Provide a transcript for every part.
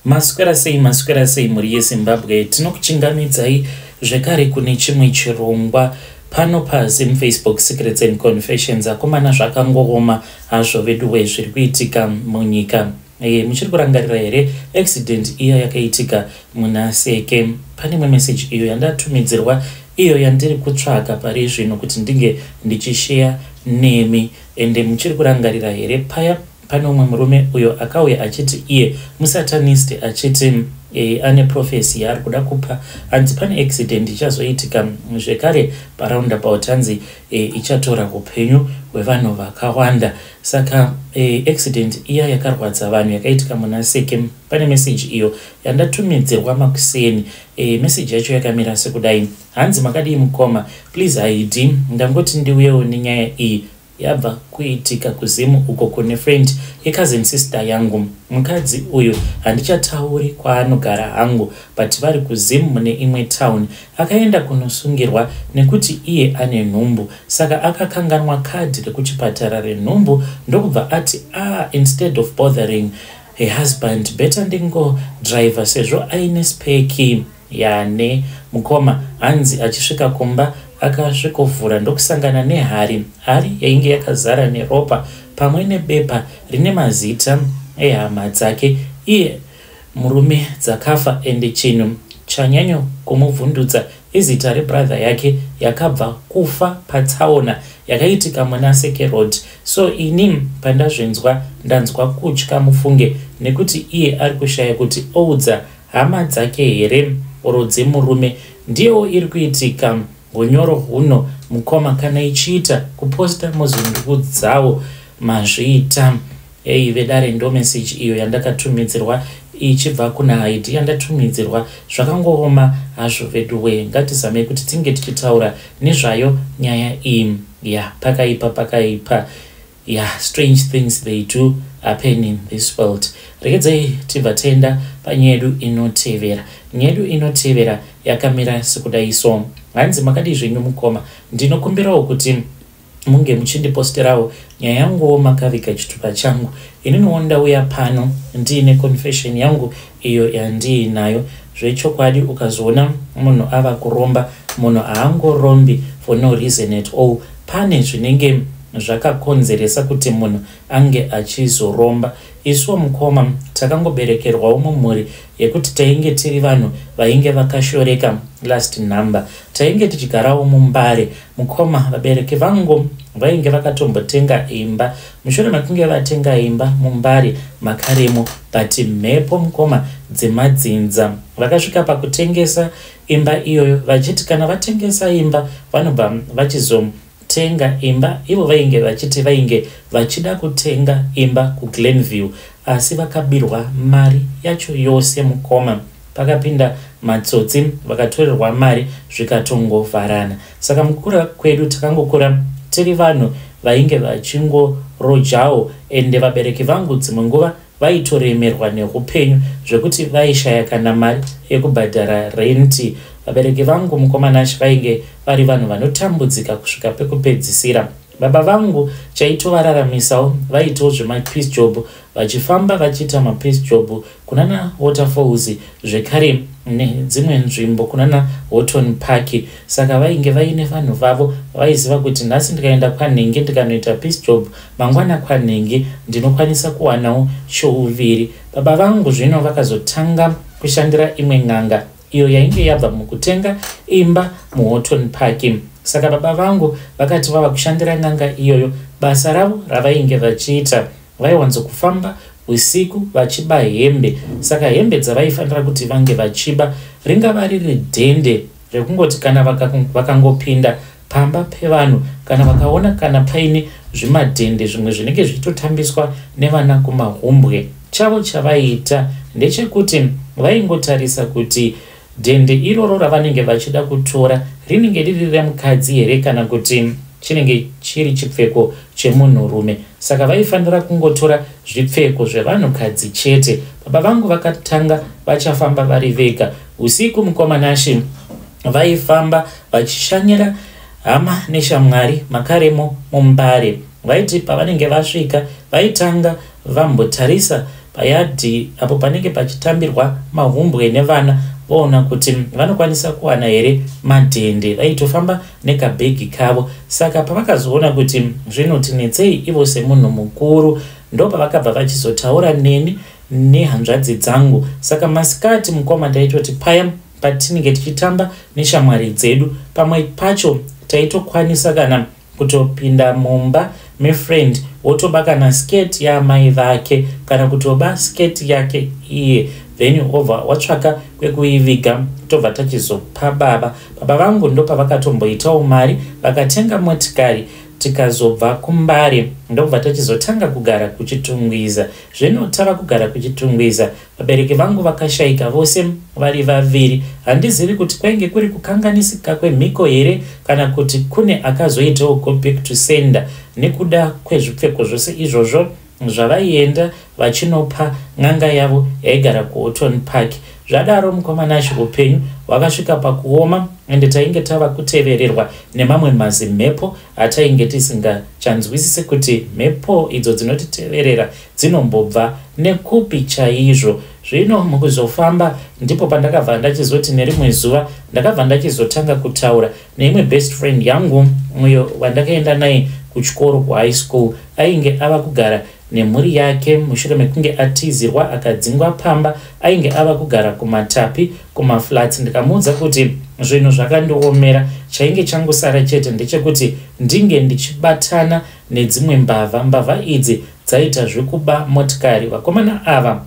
Maswera sei muri yeZimbabwe tinokuchingamidzai zvekare kune chimwe chirongwa pano paZim Facebook Secrets and Confessions akomana zvakangooma hazvo veduwe zviri kuitika munyika. Muchiri kurangarira here accident iya yakaitika muna Seke. Pane imwe message iyo yandatumidzirwa iyo yandiri kutsvaga pari zvino kuti ndinge ndichishare nemi ende muchiri kurangarira here paya pane umwe murume uyo akauya achiti iye musatanist achiti ane prophecy yaari kuda kupa hanzi pane accident ichazoitika zvekare paroundabout hanzi ichatora upenyu hwevanhu vakawanda. Saka accident iya yakarwadza vanhu yakaitika muna Seke. Pane message iyo yandatumidzirwa makuseni. Message yacho yakamira sekudai: hanzi makadii mukoma, please ID ndangoti ndiuyewo nenyaya iyi yabva kuitika kuZimu uko kune friend cousin sister yangu. Mukadzi uyu handichatauri kwaanogara hangu, but vari kuZimu mune imwe town. Akaenda kunosungirwa nekuti iye ane nhumbu, saka akakanganwa kadhi rekuchipatara renhumbu ndokubva ati instead of bothering her husband better ndingo driver sezvo aine spare key yane mukoma. Hanzi achisvika kumba akasvikovhura ndokusangana nehari yainge yakazara neropa pamwe nebepa rine mazita ehama dzake iye murume dzakafa, ende chinhu chanyanya kumuvhundutsa izita rebrother yake yakabva kufa patsaona yakaitika muna Seke Road. So ini pandazvinzwa ndanzwa kutya mufunge nekuti iye ari kushaya kuti oudza hama dzake here orodze murume ndiyo iri kuitika ngonyoro huno mukoma kana ichiita kuposta muzunduku dzavo mazviita. Vedare ndo message iyo yandakatumidzirwa ichibva kuna ID yandatumidzirwa zvakangooma hazvo veduwe. Ngatizamei kuti tinge tichitaura nezvayo nyaya iyi pakaipa strange things they do happen in this world. Regedzai tibva tenda panyedu inotevera. Nyedu inotevera yakamira sekudai so: hanzi makadii zvenyu mukoma, ndinokumbirawo kuti munge muchindiposterawo nyaya yanguwo makaviga chitupa changu. Ininiwo ndauya pano ndiine confession yangu iyo yandiinayo. Zvechokwadi ukazoona munhu ava kuromba, munhu haangorombi for no reason at all. Pane zvinenge zvakakonzeresa kuti munhu ange achizoromba. Isuwo mukoma takangoberekerwawo mumhuri yekuti tainge tiri vanhu vainge vakashoreka last number. Tainge tichigarawo muMbare. Mukoma, vabereki vangu vainge vakatombotenga imba. Mushure makunge vatenga imba muMbare makaremo, but mhepo mukoma dzemadzinza vakasvika pakutengesa imba iyoyo vachiti kana vatengesa imba vanobva vachizotenga imba ivo vainge vachiti vainge vachida kutenga imba kuGlenview, asi vakabirwa mari yacho yose mukoma. Pakapinda matsotsi vakatorerwa mari zvikatongovharana. Saka mukura kwedu takangokura tiri vanhu vainge vachingorojawo, ende vabereki vangu dzimwe nguva vaitoremerwa neupenyu zvekuti vaishaya kana mari yekubhadhara renti. Vabereki vangu mukomana vainge vari vanhu vanotambudzika kusvika pekupedzisira. Baba vangu chaitovararamisa vaitawo zvemapeace job, vachifamba vachiita mapeace job kunana Waterfalls zvekare nedzimwe nzvimbo kunana Houghton Park. Saka vainge vaine vanhu vavo vaiziva kuti nhasi ndikaenda kwaNhenge ndikanoita peace job, mangwana kwaNhenge ndinokwanisa kuwanawo chouviri. Baba vangu zvino vakazotanga kushandira imwe n'anga iyo yainge yabva mukutenga imba muHoughton Park. Saka baba vangu vakati vava kushandira n'anga iyoyo, basa ravo ravainge vachiita vaiwanzokufamba usiku vachiba hembe. Saka hembe dzavaifanira kuti vange vachiba ringava riri dhende rekungoti kana vakangopinda pamba pevanhu kana vakaona kana paine zvimadhende zvimwe zvinenge zvichitotambiswa nevana kumahumbwe, chavo chavaiita ndechekuti vaingotarisa kuti dhende iroro ravanenge vachida kutora rinenge riri remukadzi here kana kuti chinenge chiri chipfeko chemunhurume. Saka vaifanira kungotora zvipfeko zvevanhukadzi chete. Baba vangu vakatanga vachafamba vari vega usiku. Mukomanashi vaifamba vachishanyira hama neshamwari makaremo muMbare. Vaiti pavanenge vasvika vaitanga vambotarisa payadhi apo panenge pachitambirwa mahumbwe nevana voona kuti vanokwanisa kuwana here madhende, vaitofamba nekabhegi kavo. Saka pavakazoona kuti zvinotinetsei ivo semunhu mukuru, ndo pavakabva vachizotaura neni nehanzvadzi dzangu. Saka masikati mukoma ndaitoti paya patinenge tichitamba neshamwari dzedu, pamwe pacho taitokwanisa kana kutopinda mumba mefriend wotoba kana sketi yaamai vake kana kutoba sketi yake iye, then over watsvaka kwekuiviga tobva tachizopa baba. Baba vangu ndo pavakatomboitawo mari vakatenga motikari tikazobva kuMbare, ndobva tachizotanga kugara kuchitungwiza. Zvino tava kugara kuchitungwiza, vabereki vangu vakashaika vose vari vaviri. Handizivi kuti kwainge kuri kukanganisika kwemhiko here kana kuti kune akazoitawo go back to sender nekuda kwezvipfeko zvose izvozvo zvavaienda vachinopa n'anga yavo yaigara kuHoughton Park. Zvadaro mukomanashi upenyu wakasvika pakuoma, ende tainge tava kutevererwa nemamwe mazimhepo atainge tisingachanzwisise kuti mhepo idzo dzinotiteverera dzinombobva nekupi chaizvo. Zvino mukuzofamba ndipo pandakabva ndachizoti nerimwe zuva ndakabva ndachizotanga kutaura neimwe best friend yangu uyo wandakaenda naye kuchikoro kuhigh school. Ainge ava kugara nemhuri yake mushure mekunge atizirwa akadzingwa pamba. Ainge ava kugara kuMatapi kumaflats. Ndikamuudza kuti zvinhu zvakandiomera, chainge changosara chete ndechekuti ndinge ndichibatana nedzimwe mbavha idzi dzaita zvekuba motikari. Vakomana ava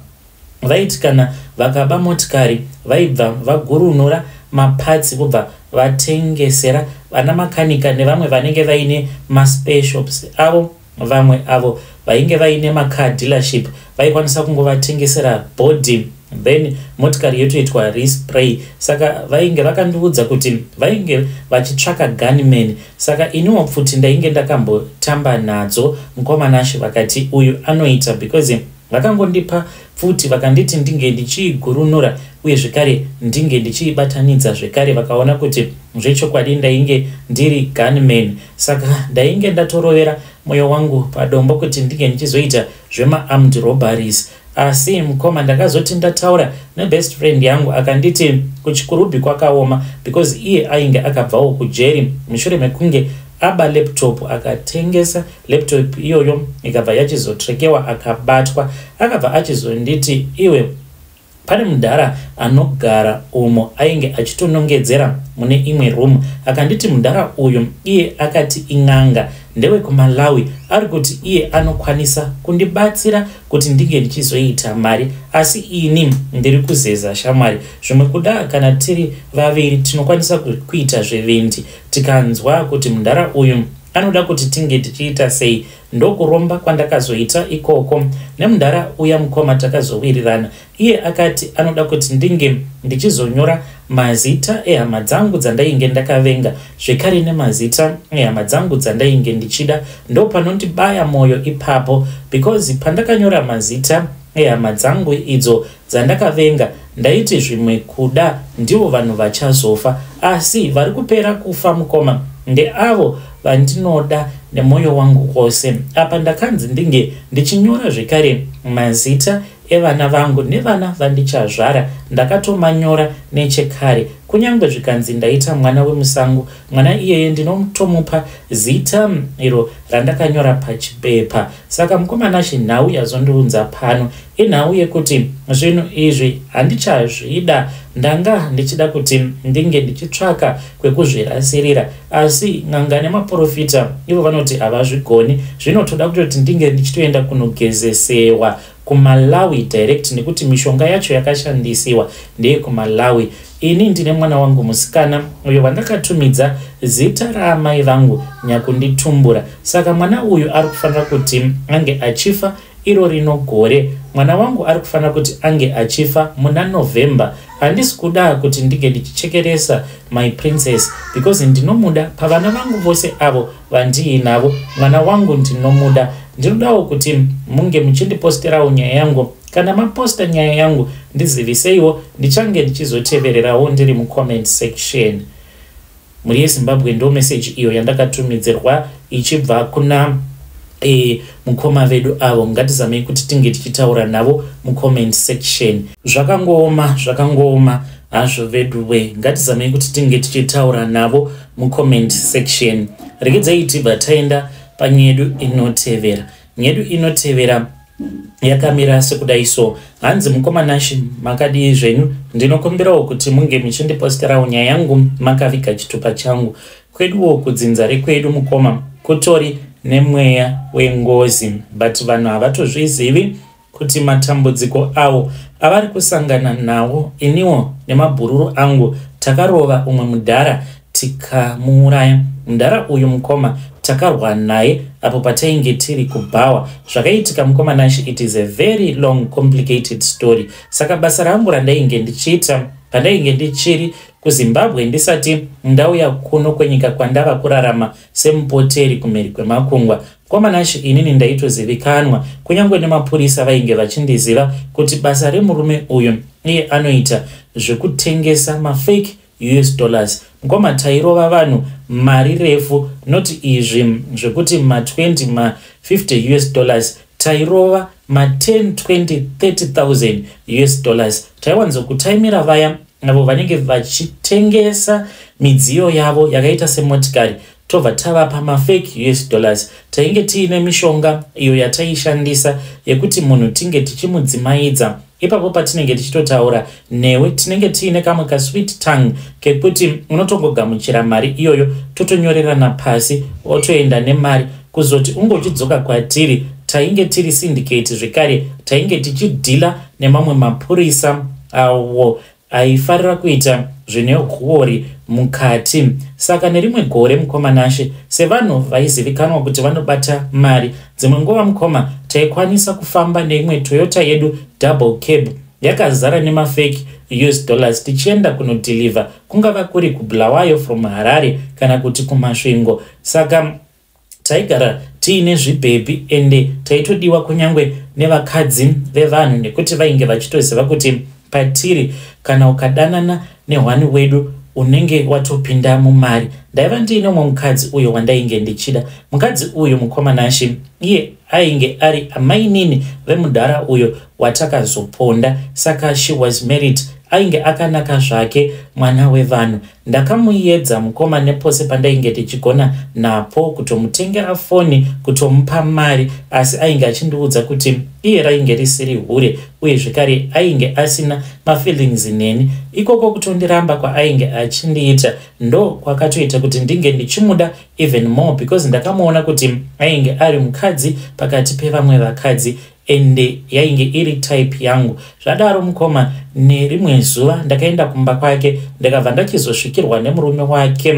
vaiti kana vakaba motikari vaibva vagurunura mapatsi vobva vatengesera vana makanika nevamwe vanenge vaine maspare shops avo. Vamwe avo vainge vaine macar dealership vaikwanisa kungovatengesera body, then motikari yotoitwa respray. Saka vainge vakandiudza kuti vainge vachitsvaka gunman. Saka iniwo pfuti ndainge ndakambotamba nadzo mukomanashi vakati uyu anoita, because vakangondipa pfuti vakanditi ndinge ndichigurunura uye zvekare ndinge ndichibatanidza zvekare. Vakaona kuti zvechokwadi ndainge ndiri gunman. Saka ndainge ndatorovera moyo wangu padombo kuti ndinge ndichizoita zvema-armed robberies. Asi mukoma ndakazoti ndataura nebest friend yangu akanditi kuchikurubhi kwakaoma, because iye ainge akabvawo kujeri mushure mekunge aba laptop akatengesa laptop iyoyo ikabva yachizotrekewa akabatwa. Akabva achizonditi iwe pane mudhara anogara umo ainge achitonongedzera mune imwe room. Akanditi mudhara uyu iye akati ing'anga ndewe kuMalawi, ari kuti iye anokwanisa kundibatsira kuti ndinge ndichizoita mari, asi ini ndiri kuzeza shamwari. Zvimwe kuda kana tiri vaviri tinokwanisa kuita zvevendi. Tikanzwa kuti mudhara uyu anoda kuti tinge tichiita sei, ndokuromba kwandakazoita ikoko nemudhara uya mukoma takazowirirana. Iye akati anoda kuti ndinge ndichizonyora mazita ehama dzangu dzandainge ndakavenga, zvekare nemazita ehama dzangu dzandainge ndichida. Ndo panondibaya moyo ipapo, because pandakanyora mazita ehama dzangu idzo dzandakavenga ndaiti zvimwe kuda ndivo vanhu vachazofa, asi vari kupera kufa mukoma ndeavo vandinoda nemoyo wangu wose. Apa ndakanzi ndinge ndichinyora zvekare mazita evana vangu nevana vandichazvara. Ndakatomanyora nechekare, kunyangwe zvikanzi ndaita mwana wemusango, mwana iyeye ndinotomupa zita iro randakanyora pachipepa. Saka mukomanashi nhau yazondiunza pano inhau yekuti zvinhu izvi handichazvida. Ndanga ndichida kuti ndinge ndichitsvaka kwekuzvirasirira, asi n'anga nemaprofita ivo vanoti havazvigoni. Zvinotoda kuti ndinge ndichitoenda kunogezesewa kuMalawi direct, nekuti mishonga yacho yakashandisiwa ndeye kuMalawi. Ini ndine mwana wangu musikana uyo wandakatumidza zita raamai vangu Nyakunditumbura. Saka mwana uyu ari kufanira kuti ange achifa iro rino gore. Mwana wangu ari kufanira kuti ange achifa muna November. Handisi kuda kuti ndinge ndichichekeresa my princess, because ndinomuda pavana vangu vose avo vandiinavo. Mwana wangu ndinomuda. Ndinodawo kuti munge muchindiposterawo nyaya yangu. Kana maposta nyaya yangu ndiziviseiwo, ndichange ndichizotevererawo ndiri mucomment section. Muri yeZimbabwe ndo message iyo yandakatumidzerwa ichibva kuna mukoma vedu avo ngatizamei kuti tinge tichitaura navo mucomment section. Zvakangoma hazvo vedu we, ngatizamei kuti tinge tichitaura navo mucomment section. Regedzai tibva taenda panyedu inotevera. Nyedu inotevera yakamira sekudai so. Hanzi mukoma Nashi makadii zvenyu, ndinokumbirawo kuti munge muchindiposterawo nyaya yangu makaviga chitupa changu. Kweduwo kudzinza rekwedu mukoma kutori nemweya wengozi, but vanhu havatozvizivi kuti matambudziko avo avari kusangana nawo. Iniwo nemabhururu angu takarova umwe mudhara tikamuuraya. Mudhara uyu mukoma takarwa naye apo patainge tiri kubhawa. Zvakaitika mukoma Nashi, it is a very long complicated story. Saka basa rangu randainge ndichiita pandainge ndichiri kuZimbabwe ndisati ndauya kuno kwenyika kwandava kurarama semupoteri kumhiri kwemakungwa, mukoma Nashi inini ndaitozivikanwa kunyangwe nemapurisa vainge vachindiziva kuti basa remurume uyu iye anoita zvekutengesa mafake US dollars. Mukoma tairova vanhu mari refu, noti izvi zvekuti ma20 ma50 US dollars, tairova ma10 20 30,000 US dollars. Taiwanzo kutaimira vaya navo vanenge vachitengesa midziyo yavo yakaita semotikari, tobva tavapa mafake US dollars. Tainge tiine mishonga iyo yataishandisa yekuti munhu tinge tichimudzimaidza. Ipapo patinenge tichitotaura newe tinenge tiine kamwe kasweet tongue kekuti unotongogamuchira mari iyoyo, totonyorerana pasi otoenda nemari kuzoti ungochidzoka kwatiri. Tainge tiri syndicate zvekare, tainge tichidhila nemamwe mapurisa awo aifarira kuita zvine huori mukati. Saka nerimwe gore mukoma Nashi, sevanhu vaizivikanwa kuti vanobata mari, dzimwe nguva mukoma taikwanisa kufamba neimwe Toyota yedu double cab yakazara nemafake US dollars tichienda kunodhiliva, kungava kuri kuBulawayo from Harare kana kuti kuMasvingo. Saka taigara tiine zvibhebhi ende taitodiwa kunyangwe nevakadzi vevanhu nekuti vainge vachitoziva kuti patiri kana ukadanana nehwani wedu unenge watopinda mumari. Ndaiva ndiine mumwe mukadzi uyo wandainge ndichida. Mukadzi uyu mukoma Nashi iye ainge ari amainini vemudhara uyo watakazoponda, saka she was married, ainge akanaka zvake, mwana wevanhu. Ndakamuedza mukoma nepose pandainge tichigona napo kutomutengera foni, kutomupa mari, asi ainge achindiudza kuti iye rainge risiri hure uye zvekare ainge asina mafeelings neni. Ikoko kutondiramba kwaainge achindiita ndo kwakatoita kuti ndinge ndichimuda even more, because ndakamuona kuti ainge ari mukadzi pakati pevamwe vakadzi ende yainge iri type yangu. Zvadaro mukoma nerimwe zuva ndakaenda kumba kwake, ndakabva ndachizosvikirwa nemurume wake.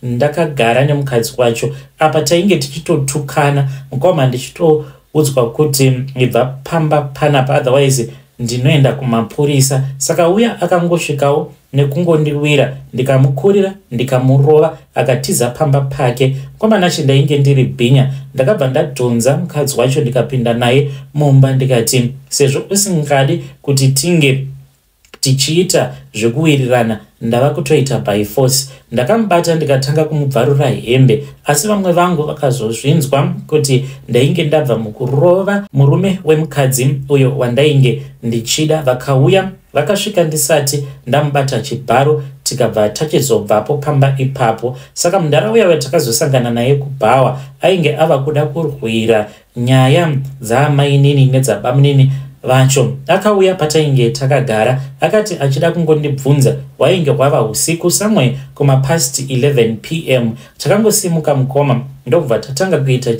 Ndakagara nemukadzi wacho apa tainge tichitotukana, mukoma ndichitoudzwa kuti ibva pamba panapa otherwise ndinoenda kumapurisa. Saka uya akangosvikawo nekungondiwira, ndikamukurira ndikamurova akatiza pamba pake. Mukoma Nashi ndainge ndiri bhinya, ndakabva ndadhonza mukadzi wacho ndikapinda naye mumba ndikati sezvo usingadi kuti tinge tichiita zvekuwirirana ndava kutoita by force. Ndakamubata ndikatanga kumubvarura hembe, asi vamwe vangu vakazozvinzwa kuti ndainge ndabva mukurova murume wemukadzi uyo wandainge ndichida. Vakauya vakasvika ndisati ndamubata chibharo, tikabva tachizobvapo pamba ipapo. Saka mudhara uya watakazosangana naye kubhawa ainge ava kuda kurwira nyaya dzaamainini nedzabamunini vacho. Akauya patainge takagara akati achida kungondibvunza, wainge wava usiku somewhere kuma past 11 PM. Takangosimuka mukoma ndokubva tatanga kuita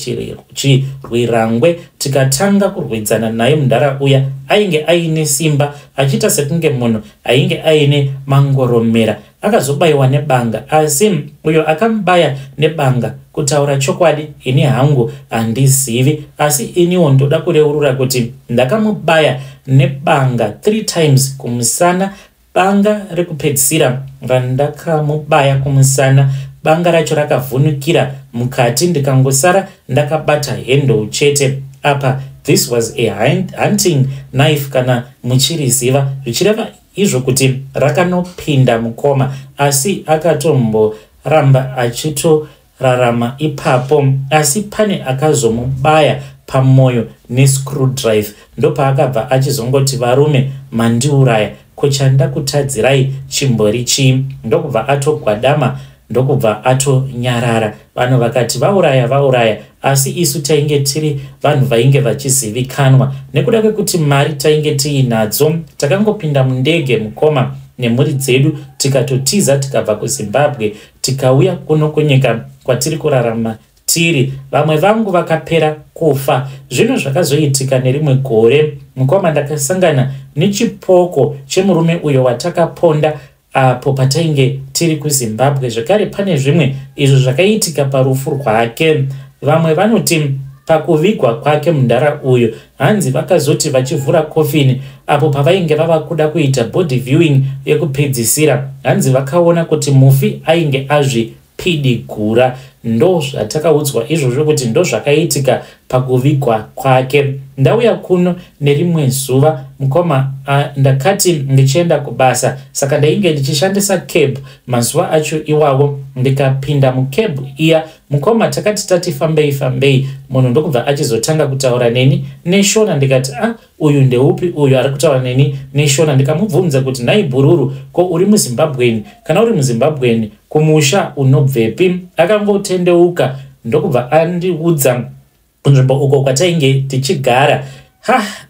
chirwirangwe, tikatanga kurwidzana naye. mudhara uya ainge aine simba, achiita sekunge munhu ainge aine mangoromera. Akazobayiwa nebanga, asi uyo akamubaya nebanga, kutaura chokwadi ini hangu handizivi, asi iniwo ndoda kureurura kuti ndakamubaya nebanga 3 times kumusana. Banga rekupedzisira randakamubaya kumusana, banga racho rakavhunukira mukati, ndikangosara ndakabata handle chete. Apa this was a hunting knife kana muchiriziva, zvichireva izvo kuti rakanopinda mukoma, asi akatomboramba achito rarama ipapo, asi pane akazomubaya pamoyo nescrewdrive. Ndopaakabva achizongoti, varume mandiuraya, kuchanda kutadzirai chimbori chii? Ndokubva atogwadama, ndokubva atonyarara. Vanhu vakati, vauraya, asi isu tainge tiri vanhu vainge vachizivikanwa nekuda kwekuti mari tainge tiinadzo. Takangopinda mundege mukoma nemhuri dzedu tikatotiza tikabva kuZimbabwe tikauya kuno kunyika kwatiri kurarama tiri. Vamwe vangu vakapera kufa. Zvino zvakazoitika nerimwe gore, mukoma ndakasangana nechipoko chemurume uyo watakaponda apo patainge tiri kuZimbabwe. Zvekare pane zvimwe izvo zvakaitika parufu rwake. Vamwe vanoti pakuvigwa kwake mundara uyo, hanzi vakazoti vachivhura kofini apo pavainge vava kuda kuita body viewing yekupedzisira, hanzi vakaona kuti mufi ainge azvipidigura. Ndo zvatakaudzwa izvozvo kuti ndo zvakaitika pakuvigwa kwake. Ndauya kuno nerimwe zuva, mukoma ndakati ndichienda kubasa, saka ndainge ndichishandisa cab mazuva acho iwawo. Ndikapinda mucab iya, mukoma takati tati fambei, munhu ndokubva achizotanga kutaura neni neshona. Ndikati uyu ndeupi uyu ari kutaura neni neshona? Ndikamubvunza kuti, nhai Bhururu, ko uri muZimbabweni? Kana uri muZimbabweni, kumusha unobvepi? Akangotendeuka ndokubva andiudza nzvimbo uko kwatainge tichigara.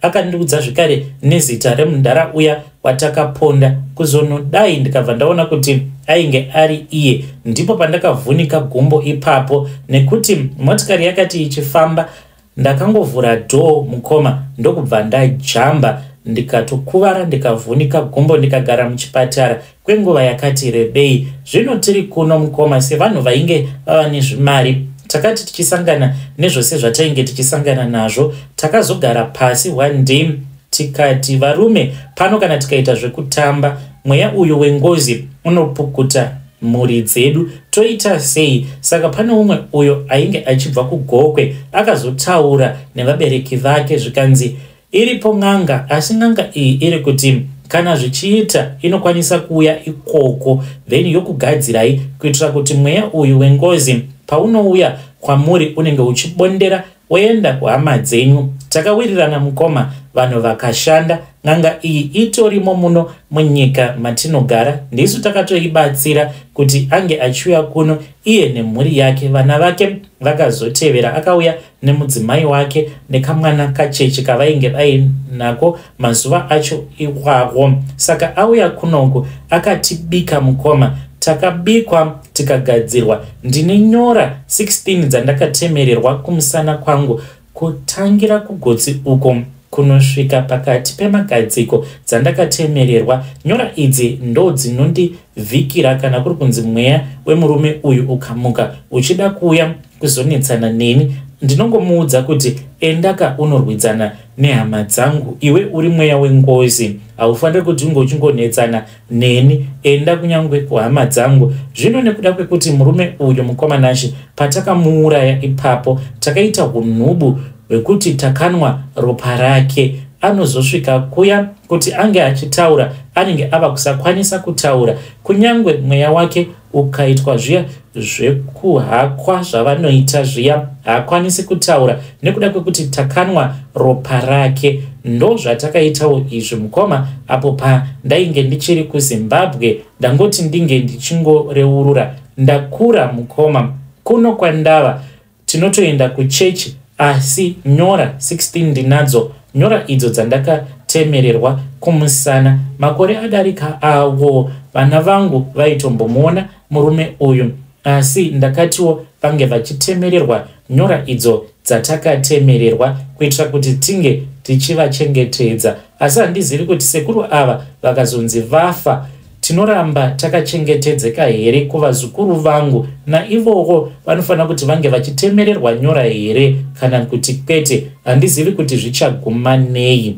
Akandiudza zvekare nezita remundara uya watakaponda. Kuzonodai ndikabva ndaona kuti ainge ari iye. Ndipo pandakavhunika gumbo ipapo, nekuti motikari yakati ichifamba ndakangovhura dhoo mukoma, ndokubva ndajamba ndikatokuvara ndikavhunika gumbo ndikagara muchipatara kwenguva yakati rebei. Zvino tiri kuno mukoma sevanhu vainge vava nezvimari, takati tichisangana nezvose zvatainge tichisangana nazvo, takazogara pasi one day tikati, varume, pano kana tikaita zvekutamba mweya uyu wengozi unopukuta mhuri dzedu, toita sei? Saka pane umwe uyo ainge achibva kuGokwe akazotaura nevabereki vake zvikanzi iripo n'anga, asi n'anga iyi iri kuti kana zvichiita inokwanisa kuuya ikoko then yokugadzirai kuitira kuti mweya uyu wengozi paunouya kwamuri unenge uchibondera woenda kuhama dzenyu. Takawirirana mukoma, vanhu vakashanda. N'anga iyi itorimo muno munyika matinogara, ndisu takatoibatsira kuti ange achiuya kuno iye nemhuri yake. Vana vake vakazotevera, akauya nemudzimai wake nekamwana kacheche kavainge vainako mazuva acho iwawo. Saka auya kunoku akatibika mukoma, takabikwa tikagadzirwa. Ndine nyora 16 dzandakatemererwa kumusana kwangu, kutangira kugotsi uko kunosvika pakati pemagadziko dzandakatemererwa. Nyora idzi ndo dzinondivhikira kana kuri kunzi mweya wemurume uyu ukamuka uchida kuuya kuzonetsana neni. Ndinongomuudza kuti endaka unorwidzana nehama dzangu, iwe uri mweya wengozi, haufaniri kuti uchingonetsana neni, enda kunyangwe kuhama dzangu. Zvino nekuda kwekuti murume uyu mukomanashi patakamuuraya ipapo takaita hunhubu hwekuti takanwa ropa rake, anozosvika kuya kuti ange achitaura anenge ava kusakwanisa kutaura. Kunyangwe mweya wake ukaitwa zviya zvekuhakwa zvavanoita zviya, haakwanisi kutaura nekuda kwekuti takanwa ropa rake. Ndo zvatakaitawo izvi mukoma apo pandainge ndichiri kuZimbabwe. Ndangoti ndinge ndichingoreurura, ndakura mukoma, kuno kwandava tinotoenda kuchechi, asi nyora 16 ndinadzo. Nyora idzo dzandakatemererwa kumusana. Makore adarika awo vana vangu vaitombomuona murume uyu, asi ndakatiwo vange vachitemererwa nyora idzo dzatakatemererwa kuitira kuti tinge tichivachengetedza. Asi handizivi kuti sekuru ava vakazonzi vafa, tinoramba takachengetedzeka here kuvazukuru vangu? Naivowo vanofanira kuti vange vachitemererwa nyora here kana kuti kwete? Handizivi kuti zvichaguma nei.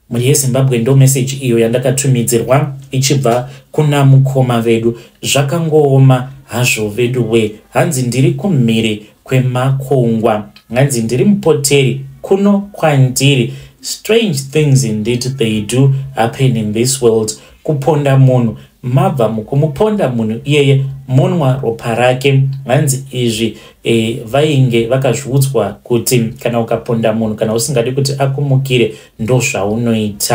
Muri yeZimbabwe ndo message iyo yandakatumidzirwa ichibva kuna mukoma vedu. Zvakangooma hazvo vedu we, hanzi ndiri kumhiri kwemakongwa, hanzi ndiri mupoteri kuno kwandiri. Strange things indeed they do happen in this world. kuponda munhu mabva mukumuponda munhu iyeye munwa ropa rake. Hanzi izvi vainge vakazviudzwa kuti kana ukaponda munhu kana usingadi kuti akumukire ndo zvaunoita.